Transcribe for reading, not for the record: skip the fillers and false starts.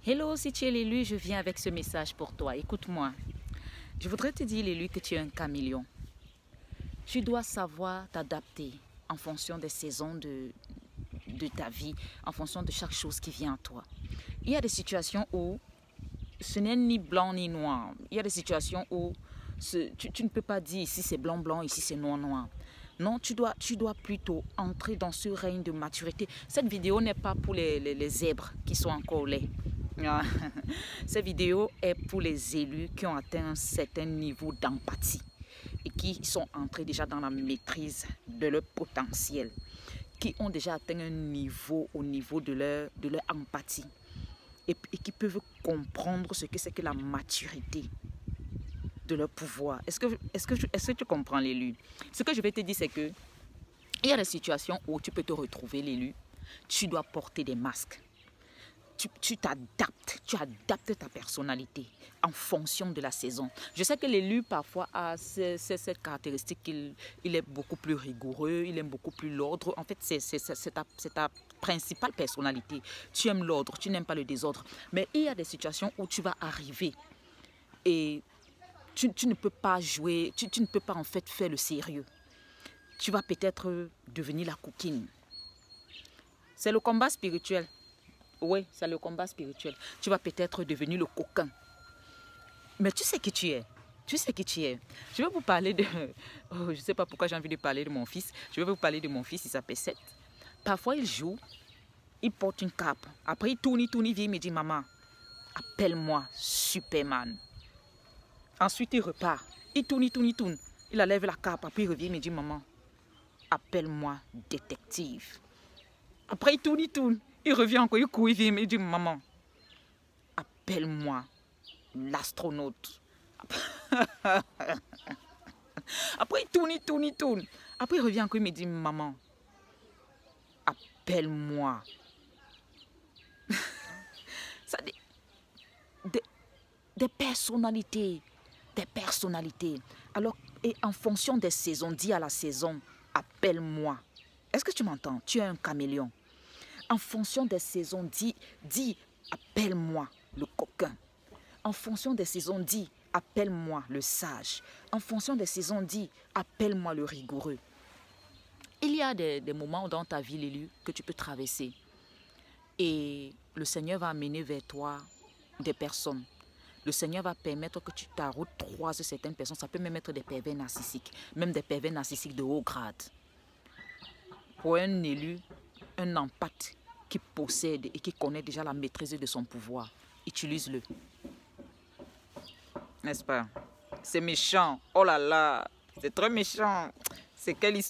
Hello, si tu es l'élu, je viens avec ce message pour toi. Écoute-moi. Je voudrais te dire, l'élu, que tu es un caméléon. Tu dois savoir t'adapter en fonction des saisons de ta vie, en fonction de chaque chose qui vient à toi. Il y a des situations où ce n'est ni blanc ni noir. Il y a des situations où tu ne peux pas dire ici c'est blanc blanc, ici c'est noir noir. Non, tu dois plutôt entrer dans ce règne de maturité. Cette vidéo n'est pas pour les zèbres qui sont encore laids. Cette vidéo est pour les élus qui ont atteint un certain niveau d'empathie et qui sont entrés déjà dans la maîtrise de leur potentiel, qui ont déjà atteint un niveau au niveau de leur empathie et qui peuvent comprendre ce que c'est que la maturité de leur pouvoir. Est-ce que tu comprends, l'élu? Ce que je vais te dire, c'est que il y a des situations où tu peux te retrouver, l'élu, tu dois porter des masques. Tu adaptes ta personnalité en fonction de la saison. Je sais que l'élu parfois a cette caractéristique qu'il est beaucoup plus rigoureux, il aime beaucoup plus l'ordre. En fait, c'est ta principale personnalité. Tu aimes l'ordre, tu n'aimes pas le désordre. Mais il y a des situations où tu vas arriver et tu ne peux pas jouer, tu ne peux pas en fait faire le sérieux. Tu vas peut-être devenir la coquine. C'est le combat spirituel. Oui, c'est le combat spirituel. Tu vas peut-être devenir le coquin. Mais tu sais qui tu es. Tu sais qui tu es. Je vais vous parler de... Oh, je ne sais pas pourquoi j'ai envie de parler de mon fils. Je vais vous parler de mon fils, il s'appelle Seth. Parfois, il joue, il porte une cape. Après, il tourne, il vient, il me dit, maman, appelle-moi Superman. Ensuite, il repart. Il tourne. Il enlève la cape. Après, il revient, il me dit, maman, appelle-moi détective. Après, il tourne. Il revient encore, il court, il vient, il dit, maman, appelle-moi l'astronaute. Après, il tourne. Après, il revient encore, il me dit, maman, appelle-moi. Ça, des personnalités. Des personnalités. Alors, et en fonction des saisons, dis à la saison, appelle-moi. Est-ce que tu m'entends? Tu es un caméléon. En fonction des saisons, dis appelle-moi le coquin. En fonction des saisons, dis appelle-moi le sage. En fonction des saisons, dis appelle-moi le rigoureux. Il y a des moments dans ta vie, l'élu, que tu peux traverser. Et le Seigneur va amener vers toi des personnes. Le Seigneur va permettre que ta route croise certaines personnes. Ça peut même être des pervers narcissiques. Même des pervers narcissiques de haut grade. Pour un élu, un empathe qui possède et qui connaît déjà la maîtrise de son pouvoir, utilise-le. N'est-ce pas? C'est méchant. Oh là là, c'est très méchant. C'est quelle histoire?